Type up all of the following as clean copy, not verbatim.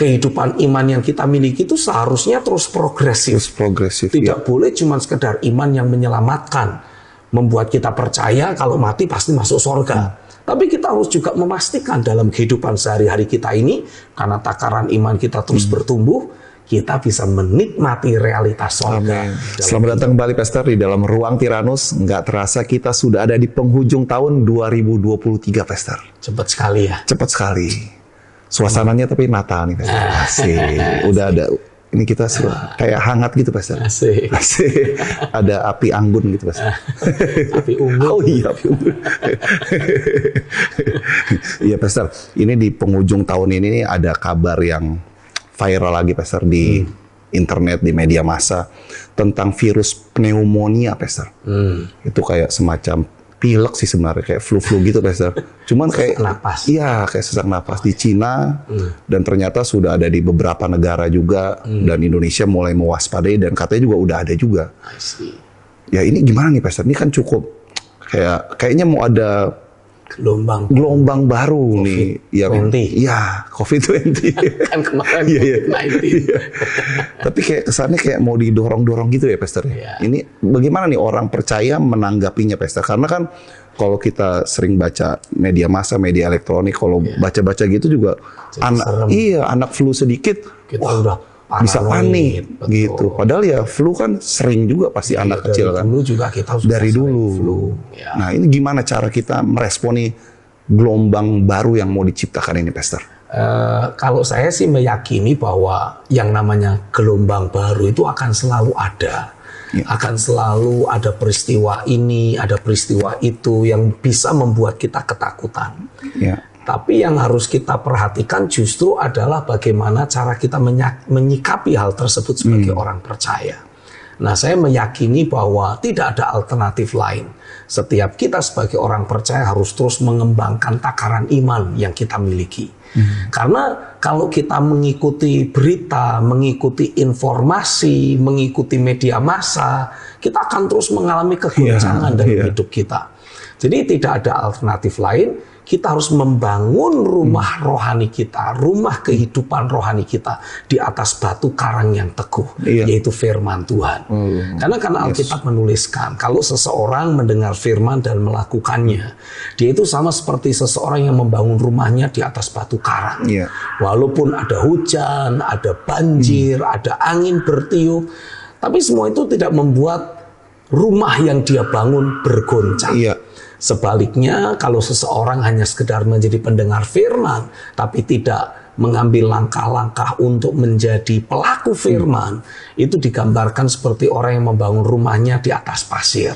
kehidupan iman yang kita miliki itu seharusnya terus progresif. Tidak boleh cuma sekedar iman yang menyelamatkan, membuat kita percaya kalau mati pasti masuk surga. Tapi kita harus juga memastikan dalam kehidupan sehari-hari kita ini, karena takaran iman kita terus bertumbuh, kita bisa menikmati realitas surga. Selamat datang kembali Pastor di dalam Ruang Tiranus. Nggak terasa kita sudah ada di penghujung tahun 2023 Pastor. Cepat sekali ya. Cepat sekali. Suasananya tapi Natal nih Pastor. Asik. Udah ada. Ini kita kayak hangat gitu Pastor. Asik. Asik. Ada api anggun gitu Pastor. Api unggun. Oh iya, api unggun. Iya Pastor, ini di penghujung tahun ini ada kabar yang viral lagi Pastor di internet, di media massa tentang virus pneumonia Pastor. Itu kayak semacam pilek sih sebenarnya, kayak flu-flu gitu Pastor. Cuman kayak napas. Iya, kayak sesak napas di Cina dan ternyata sudah ada di beberapa negara juga dan Indonesia mulai mewaspadai dan katanya juga udah ada juga. Ya ini gimana nih Pastor? Ini kan cukup kayaknya mau ada gelombang baru COVID nih yang COVID-20. Kan kemarin COVID-19. Tapi kayak kesannya kayak mau didorong-dorong gitu ya Pastor. Ini bagaimana nih orang percaya menanggapinya Pastor? Karena kan kalau kita sering baca media massa, media elektronik, kalau baca-baca gitu juga anak flu sedikit kita udah bisa panik gitu. Padahal ya flu kan sering juga pasti anak kecil kan. Dulu juga kita dari dulu. Flu. Nah ini gimana cara kita meresponi gelombang baru yang mau diciptakan ini, Pastor? Kalau saya sih meyakini bahwa yang namanya gelombang baru itu akan selalu ada. Akan selalu ada peristiwa ini, ada peristiwa itu yang bisa membuat kita ketakutan. Tapi yang harus kita perhatikan justru adalah bagaimana cara kita menyikapi hal tersebut sebagai orang percaya. Nah, saya meyakini bahwa tidak ada alternatif lain. Setiap kita sebagai orang percaya harus terus mengembangkan takaran iman yang kita miliki. Karena kalau kita mengikuti berita, mengikuti informasi, mengikuti media massa, kita akan terus mengalami kegoncangan dalam hidup kita. Jadi tidak ada alternatif lain. Kita harus membangun rumah rohani kita, rumah kehidupan rohani kita di atas batu karang yang teguh, yaitu firman Tuhan. Karena Alkitab menuliskan, kalau seseorang mendengar firman dan melakukannya, dia itu sama seperti seseorang yang membangun rumahnya di atas batu karang. Walaupun ada hujan, ada banjir, ada angin bertiup, tapi semua itu tidak membuat rumah yang dia bangun bergoncang. Sebaliknya, kalau seseorang hanya sekedar menjadi pendengar firman, tapi tidak mengambil langkah-langkah untuk menjadi pelaku firman, itu digambarkan seperti orang yang membangun rumahnya di atas pasir.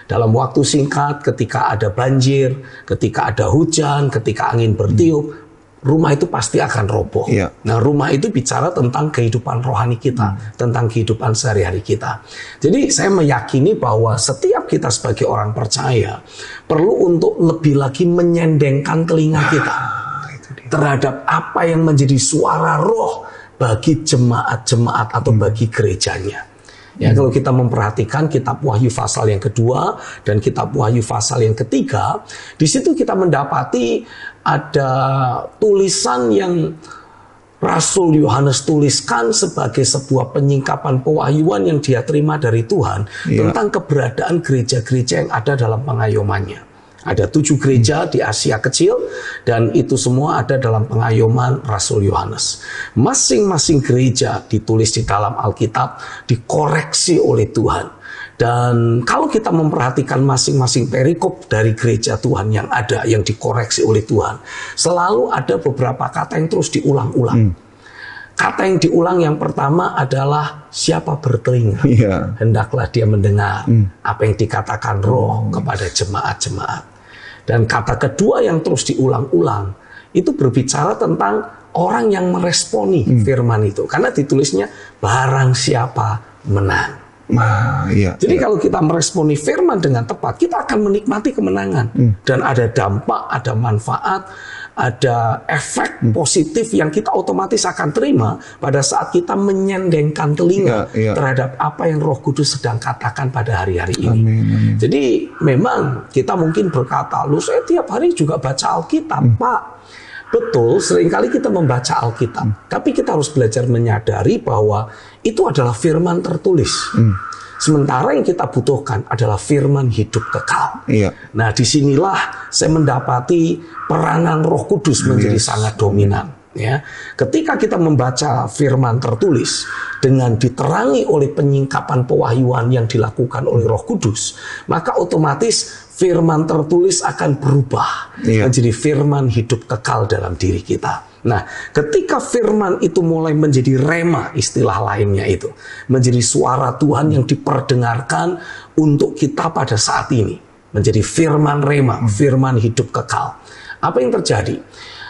Dalam waktu singkat, ketika ada banjir, ketika ada hujan, ketika angin bertiup, rumah itu pasti akan roboh. Nah, rumah itu bicara tentang kehidupan rohani kita, tentang kehidupan sehari-hari kita. Jadi saya meyakini bahwa setiap kita sebagai orang percaya perlu untuk lebih lagi menyendengkan telinga kita terhadap apa yang menjadi suara roh bagi jemaat-jemaat atau bagi gerejanya. Ya, kalau kita memperhatikan kitab Wahyu pasal yang kedua dan kitab Wahyu pasal yang ketiga, di situ kita mendapati ada tulisan yang Rasul Yohanes tuliskan sebagai sebuah penyingkapan pewahyuan yang dia terima dari Tuhan tentang keberadaan gereja-gereja yang ada dalam pengayomannya. Ada 7 gereja di Asia Kecil dan itu semua ada dalam pengayoman Rasul Yohanes. Masing-masing gereja ditulis di dalam Alkitab dikoreksi oleh Tuhan. Dan kalau kita memperhatikan masing-masing perikop dari gereja Tuhan yang ada, yang dikoreksi oleh Tuhan, selalu ada beberapa kata yang terus diulang-ulang. Kata yang diulang yang pertama adalah siapa bertelinga, hendaklah dia mendengar apa yang dikatakan Roh kepada jemaat-jemaat. Dan kata kedua yang terus diulang-ulang itu berbicara tentang orang yang meresponi firman itu, karena ditulisnya barang siapa menang. Jadi kalau kita meresponi firman dengan tepat, kita akan menikmati kemenangan dan ada dampak, ada manfaat, ada efek positif yang kita otomatis akan terima pada saat kita menyendengkan telinga terhadap apa yang Roh Kudus sedang katakan pada hari-hari ini. Jadi memang kita mungkin berkata, "Loh, saya tiap hari juga baca Alkitab, Pak." Betul, seringkali kita membaca Alkitab, tapi kita harus belajar menyadari bahwa itu adalah firman tertulis. Sementara yang kita butuhkan adalah firman hidup kekal. Iya. Nah, disinilah saya mendapati peranan Roh Kudus menjadi sangat dominan. Ya, ketika kita membaca firman tertulis dengan diterangi oleh penyingkapan pewahyuan yang dilakukan oleh Roh Kudus, maka otomatis firman tertulis akan berubah menjadi firman hidup kekal dalam diri kita. Nah, ketika firman itu mulai menjadi rema, istilah lainnya itu, menjadi suara Tuhan yang diperdengarkan untuk kita pada saat ini, menjadi firman rema, firman hidup kekal. Apa yang terjadi?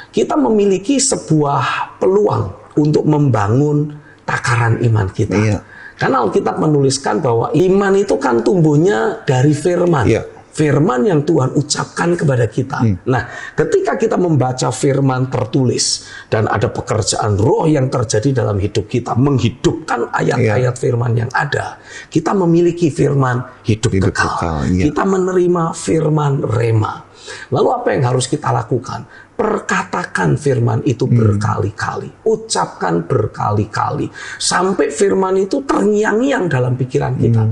Kita memiliki sebuah peluang untuk membangun takaran iman kita. Iya. Karena Alkitab menuliskan bahwa iman itu kan tumbuhnya dari firman. Iya. Firman yang Tuhan ucapkan kepada kita. Nah, ketika kita membaca firman tertulis dan ada pekerjaan roh yang terjadi dalam hidup kita, menghidupkan ayat-ayat firman yang ada, kita memiliki firman hidup kekal. Kita menerima firman rema. Lalu apa yang harus kita lakukan? Perkatakan firman itu berkali-kali, ucapkan berkali-kali, sampai firman itu terngiang-ngiang dalam pikiran kita.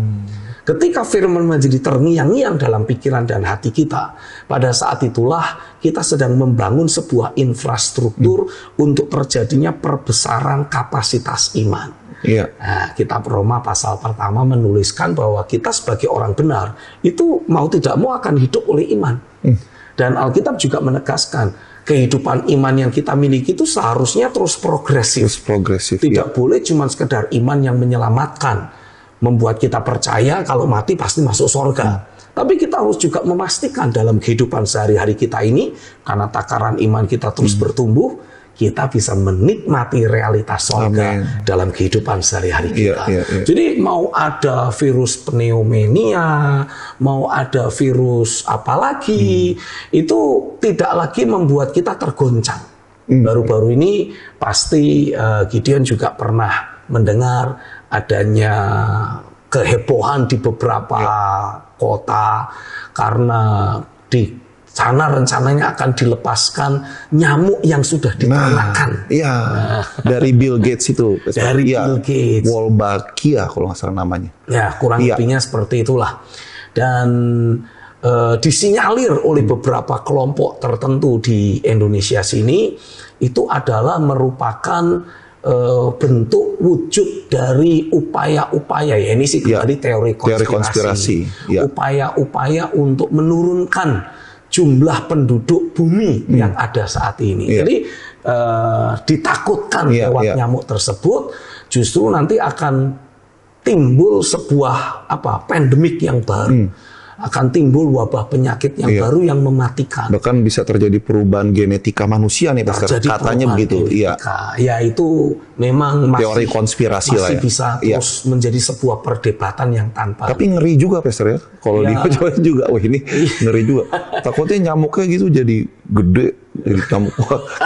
Ketika firman menjadi terngiang-ngiang dalam pikiran dan hati kita, pada saat itulah kita sedang membangun sebuah infrastruktur untuk terjadinya perbesaran kapasitas iman. Nah, kitab Roma pasal pertama menuliskan bahwa kita sebagai orang benar itu mau tidak mau akan hidup oleh iman. Dan Alkitab juga menegaskan kehidupan iman yang kita miliki itu seharusnya terus progresif. Tidak boleh cuma sekedar iman yang menyelamatkan, membuat kita percaya kalau mati pasti masuk surga. Tapi kita harus juga memastikan dalam kehidupan sehari-hari kita ini, karena takaran iman kita terus bertumbuh, kita bisa menikmati realitas surga dalam kehidupan sehari-hari kita. Jadi mau ada virus pneumonia, mau ada virus apalagi, itu tidak lagi membuat kita tergoncang. Baru-baru ini pasti Gideon juga pernah mendengar adanya kehebohan di beberapa kota karena di sana rencananya akan dilepaskan nyamuk yang sudah diternakan. Dari Bill Gates itu. Dari Bill Gates. Wolbachia kalau nggak salah namanya. Ya, kurang lebihnya seperti itulah. Dan disinyalir oleh beberapa kelompok tertentu di Indonesia sini, itu adalah merupakan bentuk wujud dari upaya-upaya, ya ini sih dari teori konspirasi. Upaya-upaya untuk menurunkan jumlah penduduk bumi yang ada saat ini. Jadi ditakutkan lewat nyamuk tersebut, justru nanti akan timbul sebuah pandemik yang baru. Akan timbul wabah penyakit yang baru yang mematikan. Bahkan bisa terjadi perubahan genetika manusia nih, Pastor. Katanya begitu. Ya itu memang masih teori konspirasi lah ya. Bisa terus menjadi sebuah perdebatan yang tanpa. Tapi ngeri juga, Pastor ya. Kalau dicoba juga, wah ini ngeri juga. Takutnya nyamuknya gitu jadi gede, jadi nyamuk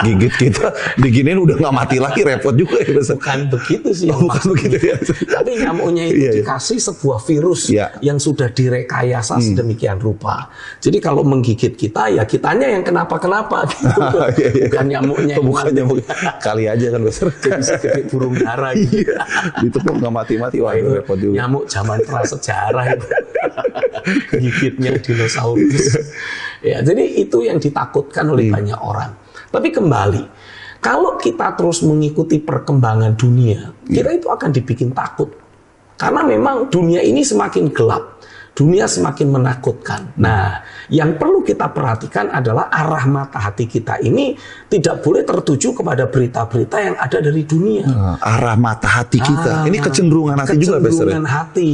gigit kita, diginiin udah nggak mati lagi, repot juga ya, Pastor. Bukan begitu sih. Bukan begitu ya. Tapi nyamuknya itu dikasih sebuah virus yang sudah direkayasa sedemikian rupa. Jadi kalau menggigit kita, ya kitanya yang kenapa-kenapa gitu. Bukan nyamuknya. Bukan nyamuk. Kali aja kan, Pastor. Jadi segede burung dara gitu. Itu pun nggak mati-mati, wah itu repot juga. Nyamuk zaman prasejarah itu. Gigitnya dinosaurus. Ya, jadi itu yang ditakutkan oleh banyak orang. Tapi kembali, kalau kita terus mengikuti perkembangan dunia, kita itu akan dibikin takut. Karena memang dunia ini semakin gelap. Dunia semakin menakutkan. Nah, yang perlu kita perhatikan adalah arah mata hati kita ini tidak boleh tertuju kepada berita-berita yang ada dari dunia. Arah mata hati kita. Ini kecenderungan hati juga, Pastor. Kecenderungan hati.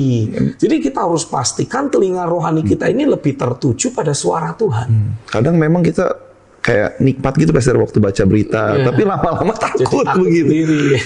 Jadi kita harus pastikan telinga rohani kita ini lebih tertuju pada suara Tuhan. Kadang memang kita kayak nikmat gitu, Pastor, waktu baca berita, tapi lama-lama takut begitu.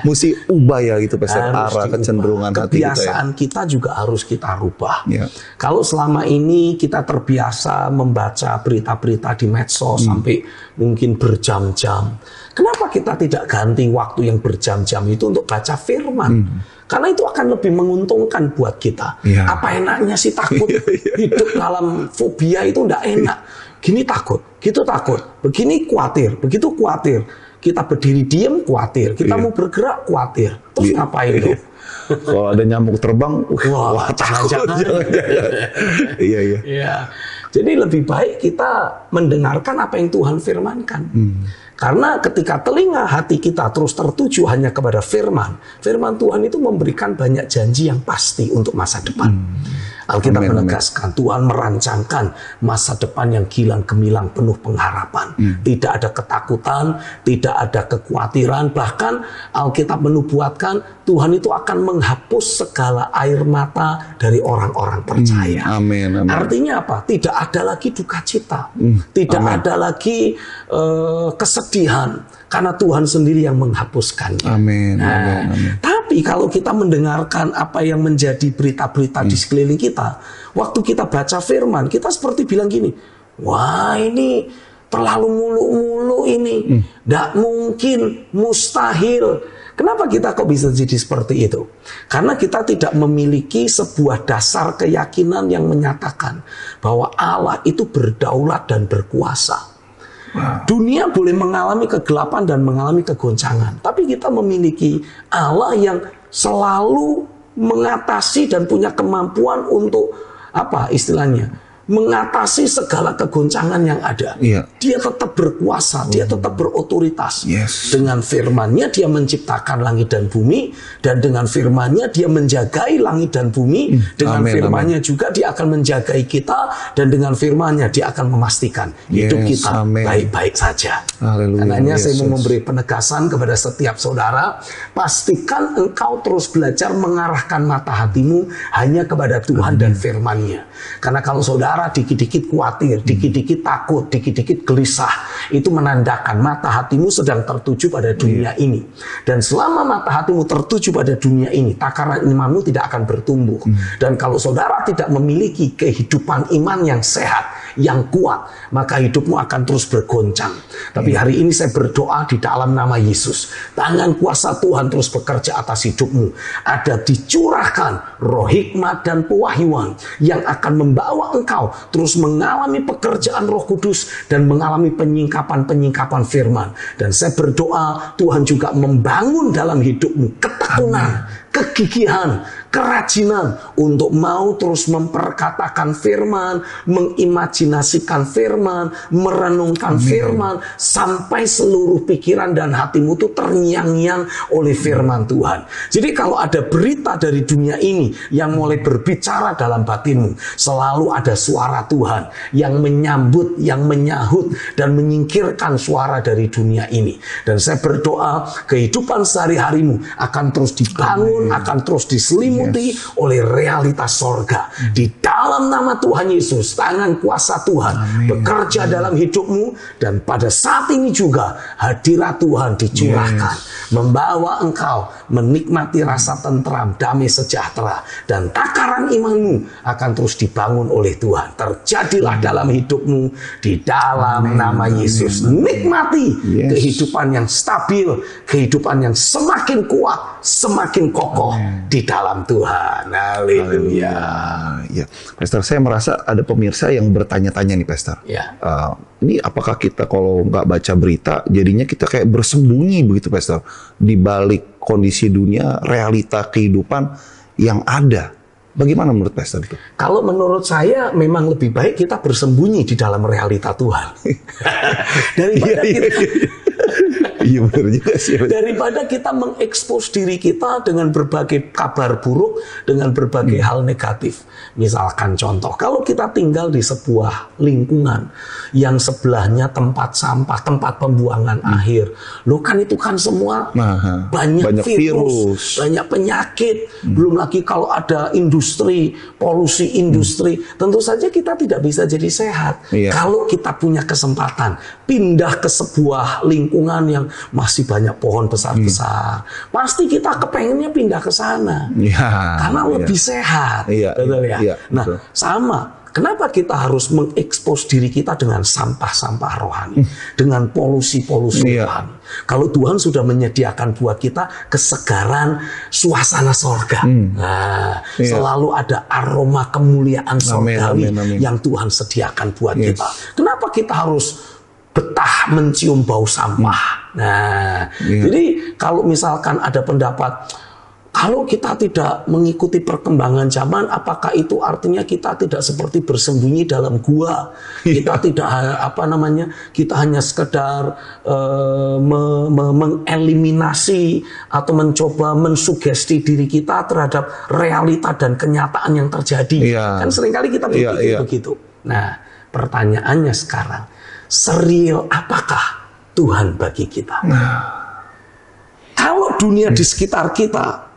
Mesti ubah ya gitu, Pastor, arah kecenderungan hati kita. Kebiasaan kita juga harus kita rubah. Kalau selama ini kita terbiasa membaca berita-berita di medsos sampai mungkin berjam-jam, kenapa kita tidak ganti waktu yang berjam-jam itu untuk baca firman? Karena itu akan lebih menguntungkan buat kita. Apa enaknya sih takut? Hidup dalam fobia itu enggak enak. Gini takut, gitu takut, begini khawatir, begitu khawatir. Kita berdiri diem khawatir, kita mau bergerak khawatir. Terus ngapain tuh? Kalau ada nyamuk terbang, wah takut. Iya. Jadi lebih baik kita mendengarkan apa yang Tuhan firmankan. Karena ketika telinga hati kita terus tertuju hanya kepada firman Tuhan itu memberikan banyak janji yang pasti untuk masa depan. Alkitab menegaskan, Tuhan merancangkan masa depan yang gilang gemilang penuh pengharapan. Tidak ada ketakutan, tidak ada kekhawatiran. Bahkan Alkitab menubuatkan Tuhan itu akan menghapus segala air mata dari orang-orang percaya. Amin. Artinya apa? Tidak ada lagi duka cita. Tidak ada lagi kesedihan. Karena Tuhan sendiri yang menghapuskannya. Amin. Tapi kalau kita mendengarkan apa yang menjadi berita-berita di sekeliling kita, waktu kita baca firman, kita seperti bilang gini, wah ini terlalu mulu-mulu ini, tidak mungkin, mustahil. Kenapa kita kok bisa jadi seperti itu? Karena kita tidak memiliki sebuah dasar keyakinan yang menyatakan bahwa Allah itu berdaulat dan berkuasa. Dunia boleh mengalami kegelapan dan mengalami kegoncangan, tapi kita memiliki Allah yang selalu mengatasi dan punya kemampuan untuk apa istilahnya, mengatasi segala kegoncangan yang ada. Dia tetap berkuasa, dia tetap berotoritas. Dengan firman-Nya dia menciptakan langit dan bumi, dan dengan firman-Nya dia menjagai langit dan bumi. Dengan firman-Nya juga dia akan menjagai kita, dan dengan firman-Nya dia akan memastikan hidup kita baik-baik saja. Karena saya mau memberi penegasan kepada setiap saudara, pastikan engkau terus belajar mengarahkan mata hatimu hanya kepada Tuhan dan firman-Nya. Karena kalau saudara dikit-dikit khawatir, dikit-dikit takut, dikit-dikit gelisah, itu menandakan mata hatimu sedang tertuju pada dunia ini. Dan selama mata hatimu tertuju pada dunia ini, takaran imanmu tidak akan bertumbuh. Dan kalau saudara tidak memiliki kehidupan iman yang sehat, yang kuat, maka hidupmu akan terus bergoncang. Tapi hari ini saya berdoa di dalam nama Yesus, tangan kuasa Tuhan terus bekerja atas hidupmu. Ada dicurahkan roh hikmat dan pewahyuan yang akan membawa engkau terus mengalami pekerjaan Roh Kudus dan mengalami penyingkapan-penyingkapan firman. Dan saya berdoa Tuhan juga membangun dalam hidupmu ketekunan, kegigihan, kerajinan untuk mau terus memperkatakan firman, mengimajinasikan firman, merenungkan firman, sampai seluruh pikiran dan hatimu itu terngiang-ngiang oleh firman Tuhan. Jadi kalau ada berita dari dunia ini yang mulai berbicara dalam batinmu, selalu ada suara Tuhan yang menyambut, yang menyahut, dan menyingkirkan suara dari dunia ini. Dan saya berdoa kehidupan sehari-harimu akan terus dibangun, akan terus diselimuti oleh realitas sorga. Di dalam nama Tuhan Yesus, tangan kuasa Tuhan bekerja dalam hidupmu, dan pada saat ini juga hadirat Tuhan dicurahkan, membawa engkau menikmati rasa tentram, damai sejahtera, dan takaran imanmu akan terus dibangun oleh Tuhan. Terjadilah dalam hidupmu di dalam nama Yesus. Nikmati kehidupan yang stabil, kehidupan yang semakin kuat, semakin kokoh di dalam Tuhan. Haleluya. Ya, Pastor, saya merasa ada pemirsa yang bertanya-tanya nih, Pastor. Ini apakah kita kalau nggak baca berita, jadinya kita kayak bersembunyi begitu, Pastor, di balik kondisi dunia, realita kehidupan yang ada. Bagaimana menurut Pastor itu? Kalau menurut saya memang lebih baik kita bersembunyi di dalam realita Tuhan. Daripada Iya benar juga sih. Daripada kita mengekspos diri kita dengan berbagai kabar buruk, dengan berbagai hal negatif. Misalkan contoh, kalau kita tinggal di sebuah lingkungan yang sebelahnya tempat sampah, tempat pembuangan akhir, lo kan itu kan semua banyak virus, banyak penyakit, belum lagi kalau ada industri, polusi industri, tentu saja kita tidak bisa jadi sehat. Kalau kita punya kesempatan pindah ke sebuah lingkungan yang masih banyak pohon besar-besar, pasti kita kepengennya pindah ke sana, karena lebih sehat, betul ya? Nah, sama Kenapa kita harus mengekspos diri kita dengan sampah-sampah rohani, dengan polusi-polusi rohani? Kalau Tuhan sudah menyediakan buat kita kesegaran suasana sorga, selalu ada aroma kemuliaan sorgawi yang Tuhan sediakan buat kita. Kenapa kita harus betah mencium bau sampah? Jadi kalau misalkan ada pendapat, kalau kita tidak mengikuti perkembangan zaman, apakah itu artinya kita tidak seperti bersembunyi dalam gua? Kita tidak kita hanya sekedar mengeliminasi atau mencoba mensugesti diri kita terhadap realita dan kenyataan yang terjadi. Kan seringkali kita berpikir begitu. Nah, pertanyaannya sekarang, serial apakah Tuhan bagi kita? Kalau dunia di sekitar kita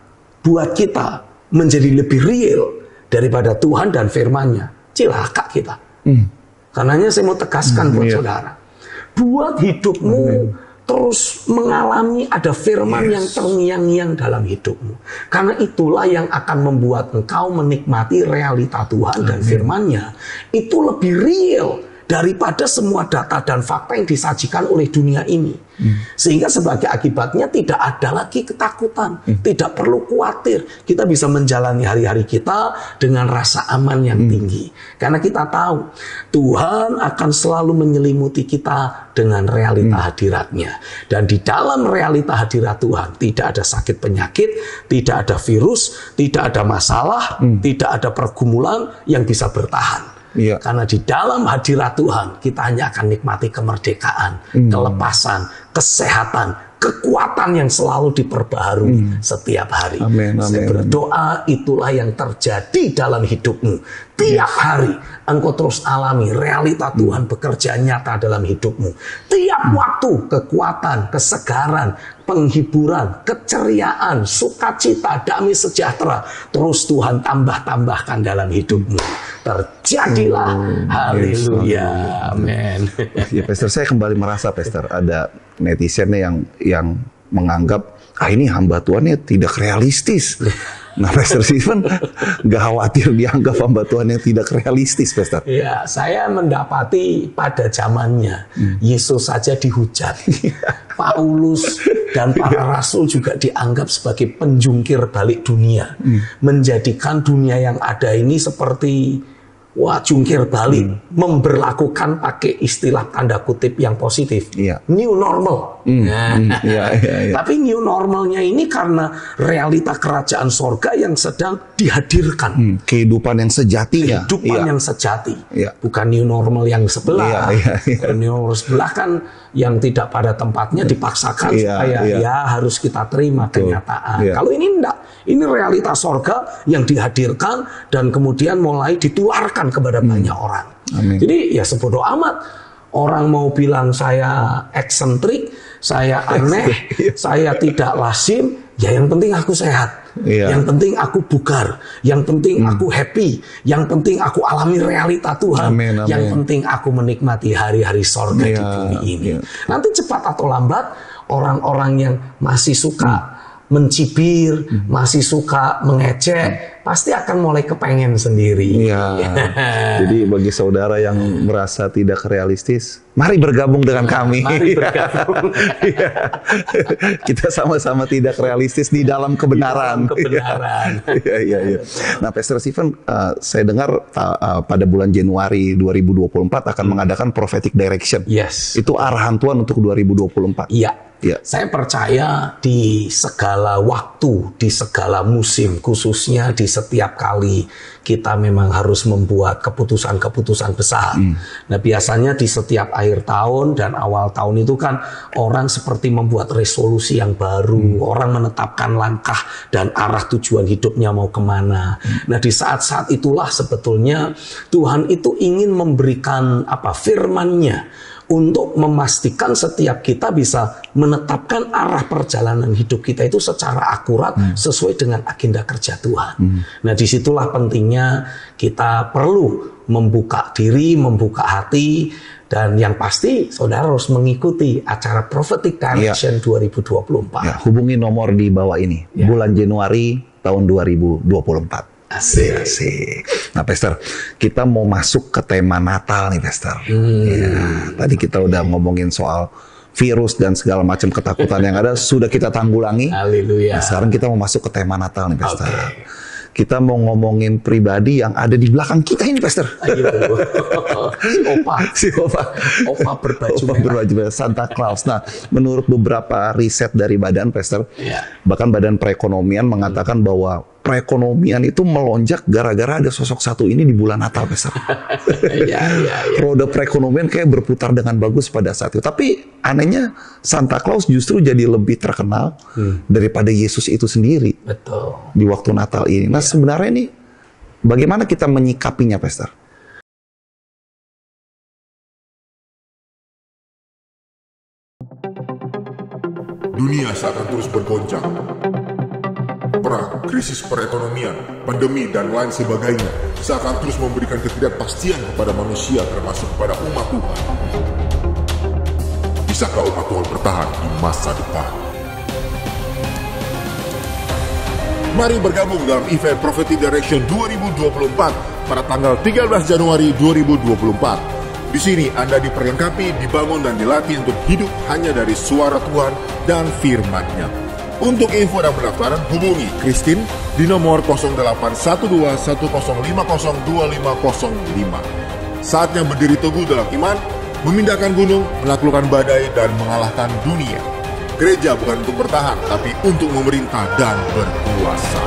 buat kita menjadi lebih real daripada Tuhan dan firman-Nya, celaka kita. Karenanya saya mau tegaskan buat saudara, buat hidupmu terus mengalami ada firman yang terngiang-ngiang dalam hidupmu. Karena itulah yang akan membuat engkau menikmati realita Tuhan dan firman-Nya itu lebih real daripada semua data dan fakta yang disajikan oleh dunia ini. Sehingga sebagai akibatnya tidak ada lagi ketakutan, tidak perlu khawatir. Kita bisa menjalani hari-hari kita dengan rasa aman yang tinggi. Karena kita tahu Tuhan akan selalu menyelimuti kita dengan realita hadirat-Nya. Dan di dalam realita hadirat Tuhan tidak ada sakit penyakit, tidak ada virus, tidak ada masalah, tidak ada pergumulan yang bisa bertahan. Karena di dalam hadirat Tuhan kita hanya akan nikmati kemerdekaan, kelepasan, kesehatan, kekuatan yang selalu diperbaharui setiap hari. Saya berdoa itulah yang terjadi dalam hidupmu. Tiap hari engkau terus alami realita Tuhan bekerja nyata dalam hidupmu. Tiap waktu kekuatan, kesegaran, penghiburan, keceriaan, sukacita, damai sejahtera terus Tuhan tambah-tambahkan dalam hidupmu. Terjadilah. Haleluya. Amin. Ya, Pastor, saya kembali merasa, Pastor, ada netizennya yang menganggap ini hamba Tuhannya tidak realistis. Nah, Pastor Stephen nggak khawatir dianggap hamba Tuhan yang tidak realistis, Pastor? Ya, saya mendapati pada zamannya Yesus saja dihujat. Paulus dan para rasul juga dianggap sebagai penjungkir balik dunia, menjadikan dunia yang ada ini seperti jungkir balik, memberlakukan pakai istilah tanda kutip yang positif, new normal. Tapi new normalnya ini karena realita kerajaan sorga yang sedang dihadirkan, kehidupan yang sejatinya, yang sejati, bukan new normal yang sebelah. New normal sebelah kan yang tidak pada tempatnya dipaksakan supaya harus kita terima kenyataan. Kalau ini enggak, ini realita sorga yang dihadirkan dan kemudian mulai ditularkan kepada banyak orang. Jadi ya sebodoh amat orang mau bilang saya eksentrik, saya aneh, saya tidak lazim, ya yang penting aku sehat. Yang penting aku bugar, yang penting aku happy, yang penting aku alami realita Tuhan, yang penting aku menikmati hari-hari sorga di bumi ini. Nanti cepat atau lambat orang-orang yang masih suka mencibir, masih suka mengecek, pasti akan mulai kepengen sendiri. Jadi bagi saudara yang merasa tidak realistis, mari bergabung dengan kami. Mari bergabung. Kita sama-sama tidak realistis di dalam kebenaran. Nah, Pastor Stephen, saya dengar pada bulan Januari 2024 akan mengadakan prophetic direction. Itu arahan Tuhan untuk 2024. Saya percaya di segala waktu, di segala musim, khususnya di setiap kali kita memang harus membuat keputusan-keputusan besar. Nah, biasanya di setiap akhir tahun dan awal tahun itu kan orang seperti membuat resolusi yang baru, orang menetapkan langkah dan arah tujuan hidupnya mau kemana. Nah, di saat-saat itulah sebetulnya Tuhan itu ingin memberikan firman-Nya untuk memastikan setiap kita bisa menetapkan arah perjalanan hidup kita itu secara akurat sesuai dengan agenda kerja Tuhan. Nah, disitulah pentingnya kita perlu membuka diri, membuka hati, dan yang pasti saudara harus mengikuti acara Prophetic Direction 2024. Hubungi nomor di bawah ini, bulan Januari tahun 2024. Asik. Nah, Pastor, kita mau masuk ke tema Natal nih, Pastor. Ya, tadi kita udah ngomongin soal virus dan segala macam ketakutan yang ada sudah kita tanggulangi. Haleluya. Nah, sekarang kita mau masuk ke tema Natal nih, Pastor. Kita mau ngomongin pribadi yang ada di belakang kita ini, Pastor. Opa berbaju merah, Santa Claus. Nah, menurut beberapa riset dari badan, Pastor, bahkan Badan Perekonomian mengatakan bahwa perekonomian itu melonjak gara-gara ada sosok satu ini di bulan Natal, Pastor. Roda perekonomian kayak berputar dengan bagus pada saat itu. Tapi anehnya Santa Claus justru jadi lebih terkenal daripada Yesus itu sendiri. Betul. Di waktu Natal ini. Nah, sebenarnya ini bagaimana kita menyikapinya, Pastor? Dunia seakan terus bergoncang. Perang, krisis perekonomian, pandemi, dan lain sebagainya seakan terus memberikan ketidakpastian kepada manusia termasuk kepada umat Tuhan. Bisakah umat Tuhan bertahan di masa depan? Mari bergabung dalam event Prophetic Direction 2024 pada tanggal 13 Januari 2024. Di sini Anda diperlengkapi, dibangun, dan dilatih untuk hidup hanya dari suara Tuhan dan firman-Nya. Untuk info dan pendaftaran, hubungi Christine di nomor 081210502505. Saatnya berdiri teguh dalam iman, memindahkan gunung, menaklukkan badai, dan mengalahkan dunia. Gereja bukan untuk bertahan, tapi untuk memerintah dan berkuasa.